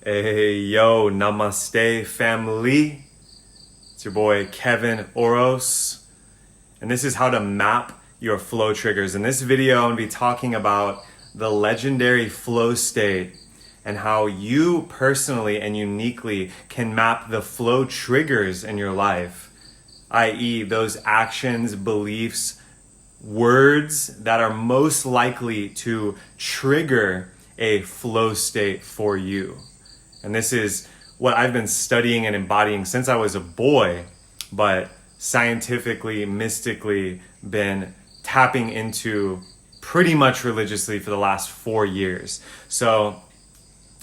Hey, yo, namaste family. It's your boy Kevin Orosz, and this is how to map your flow triggers. In this video, I'm gonna be talking about the legendary flow state and how you personally and uniquely can map the flow triggers in your life, i.e. those actions, beliefs, words that are most likely to trigger a flow state for you. And this is what I've been studying and embodying since I was a boy, but scientifically, mystically been tapping into pretty much religiously for the last 4 years. So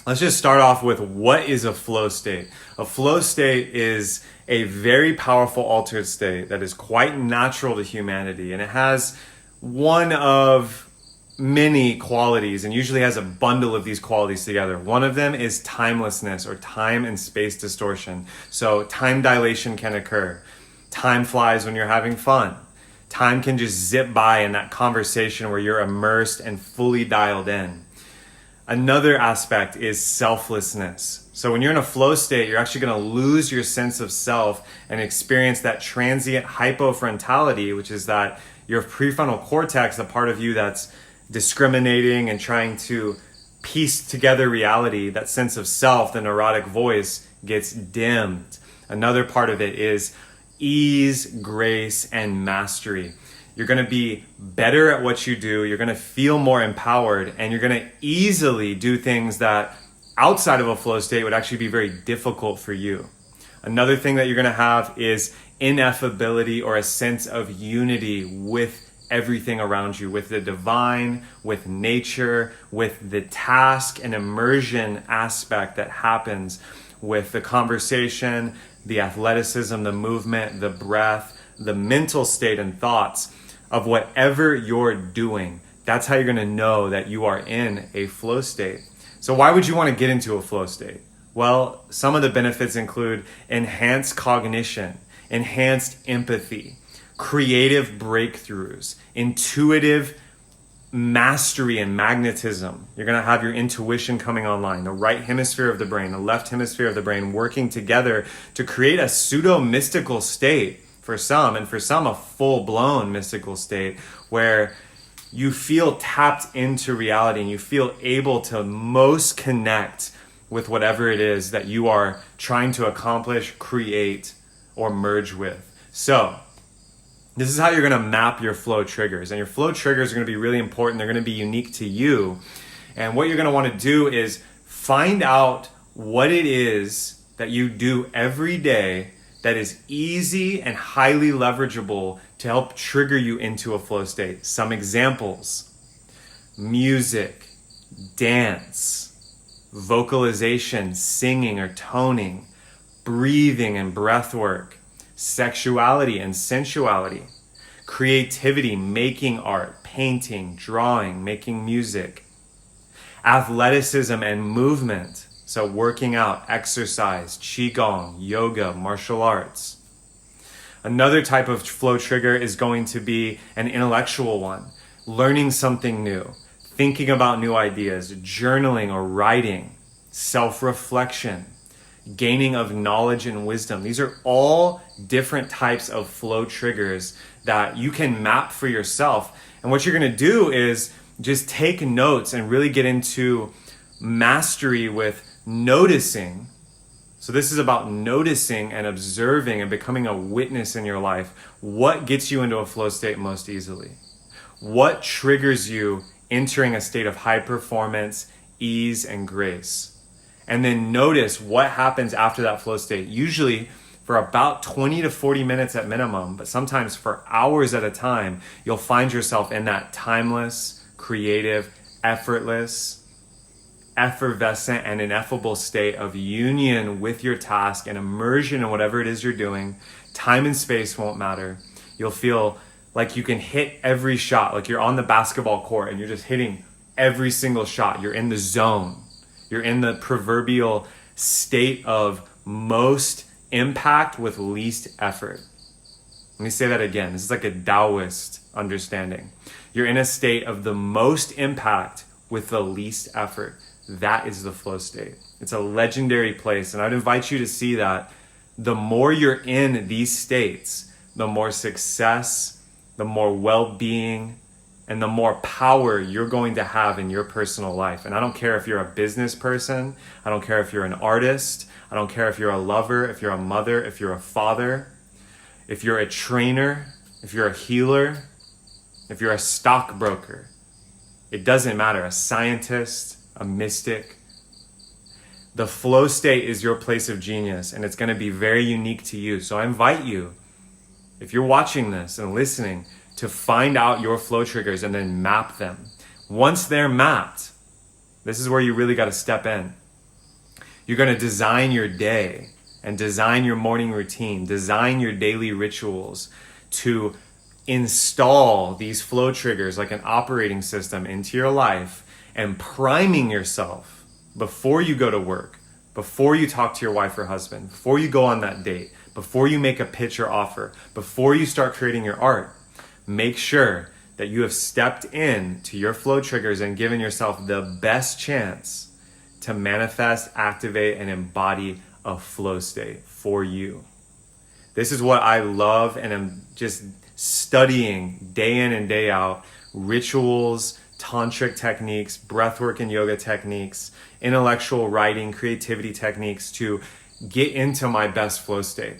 let's just start off with, what is a flow state? A flow state is a very powerful altered state that is quite natural to humanity, and it has one of many qualities and usually has a bundle of these qualities together. One of them is timelessness, or time and space distortion. So time dilation can occur. Time flies when you're having fun. Time can just zip by in that conversation where you're immersed and fully dialed in. Another aspect is selflessness. So when you're in a flow state, you're actually going to lose your sense of self and experience that transient hypofrontality, which is that your prefrontal cortex, the part of you that's discriminating and trying to piece together reality, that sense of self, the neurotic voice, gets dimmed. Another part of it is ease, grace, and mastery. You're going to be better at what you do, you're going to feel more empowered, and you're going to easily do things that outside of a flow state would actually be very difficult for you. Another thing that you're going to have is ineffability, or a sense of unity with everything around you, with the divine, with nature, with the task and immersion aspect that happens with the conversation, the athleticism, the movement, the breath, the mental state and thoughts of whatever you're doing. That's how you're going to know that you are in a flow state. So why would you want to get into a flow state? Well, some of the benefits include enhanced cognition, enhanced empathy, creative breakthroughs, intuitive mastery and magnetism. You're going to have your intuition coming online, the right hemisphere of the brain, the left hemisphere of the brain working together to create a pseudo-mystical state for some, and for some a full-blown mystical state where you feel tapped into reality and you feel able to most connect with whatever it is that you are trying to accomplish, create, or merge with. So this is how you're going to map your flow triggers. And your flow triggers are going to be really important. They're going to be unique to you. And what you're going to want to do is find out what it is that you do every day that is easy and highly leverageable to help trigger you into a flow state. Some examples: music, dance, vocalization, singing or toning, breathing and breath work, sexuality and sensuality, creativity, making art, painting, drawing, making music, athleticism and movement, so working out, exercise, qigong, yoga, martial arts. Another type of flow trigger is going to be an intellectual one, learning something new, thinking about new ideas, journaling or writing, self-reflection, gaining of knowledge and wisdom. These are all different types of flow triggers that you can map for yourself. And what you're going to do is just take notes and really get into mastery with noticing. So this is about noticing and observing and becoming a witness in your life. What gets you into a flow state most easily? What triggers you entering a state of high performance, ease, and grace? And then notice what happens after that flow state. Usually for about 20 to 40 minutes at minimum, but sometimes for hours at a time, you'll find yourself in that timeless, creative, effortless, effervescent, and ineffable state of union with your task and immersion in whatever it is you're doing. Time and space won't matter. You'll feel like you can hit every shot, like you're on the basketball court and you're just hitting every single shot. You're in the zone. You're in the proverbial state of most impact with least effort. Let me say that again. This is like a Taoist understanding. You're in a state of the most impact with the least effort. that is the flow state. It's a legendary place, and I'd invite you to see that the more you're in these states, the more success, the more well-being, and the more power you're going to have in your personal life. And I don't care if you're a business person, I don't care if you're an artist, I don't care if you're a lover, if you're a mother, if you're a father, if you're a trainer, if you're a healer, if you're a stockbroker. It doesn't matter, a scientist, a mystic. The flow state is your place of genius, and it's going to be very unique to you. So I invite you, if you're watching this and listening, to find out your flow triggers and then map them. Once they're mapped, this is where you really got to step in. You're going to design your day and design your morning routine, design your daily rituals to install these flow triggers like an operating system into your life, and priming yourself before you go to work, before you talk to your wife or husband, before you go on that date, before you make a pitch or offer, before you start creating your art. Make sure that you have stepped in to your flow triggers and given yourself the best chance to manifest, activate, and embody a flow state for you. This is what I love, and I'm just studying day in and day out: rituals, tantric techniques, breathwork and yoga techniques, intellectual writing, creativity techniques to get into my best flow state.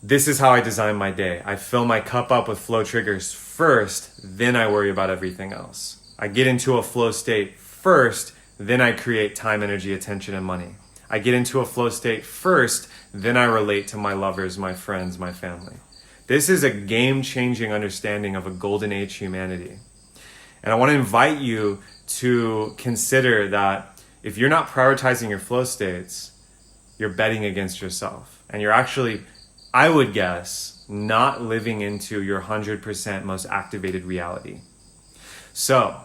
This is how I design my day. I fill my cup up with flow triggers first, then I worry about everything else. I get into a flow state first, then I create time, energy, attention, and money. I get into a flow state first, then I relate to my lovers, my friends, my family. This is a game-changing understanding of a golden age humanity. And I want to invite you to consider that if you're not prioritizing your flow states, you're betting against yourself. And you're actually, I would guess, not living into your 100% most activated reality. So,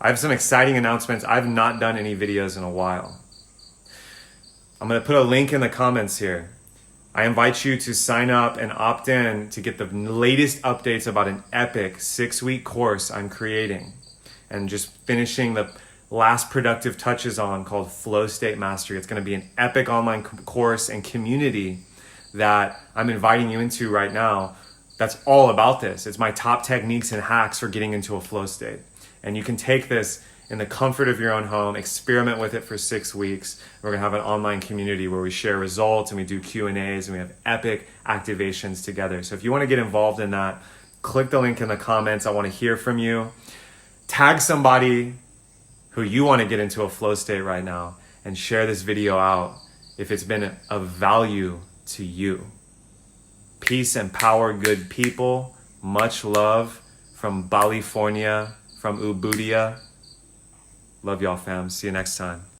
I have some exciting announcements. I've not done any videos in a while. I'm going to put a link in the comments here. I invite you to sign up and opt in to get the latest updates about an epic 6-week course I'm creating and just finishing the last productive touches on, called Flow State Mastery. It's going to be an epic online course and community that I'm inviting you into right now. That's all about this. It's my top techniques and hacks for getting into a flow state. And you can take this in the comfort of your own home, experiment with it for 6 weeks. We're gonna have an online community where we share results and we do Q&As and we have epic activations together. So if you wanna get involved in that, click the link in the comments. I wanna hear from you. Tag somebody who you wanna get into a flow state right now and share this video out if it's been of value to you. Peace and power, good people. Much love from California, from Ubudia. Love y'all, fam. See you next time.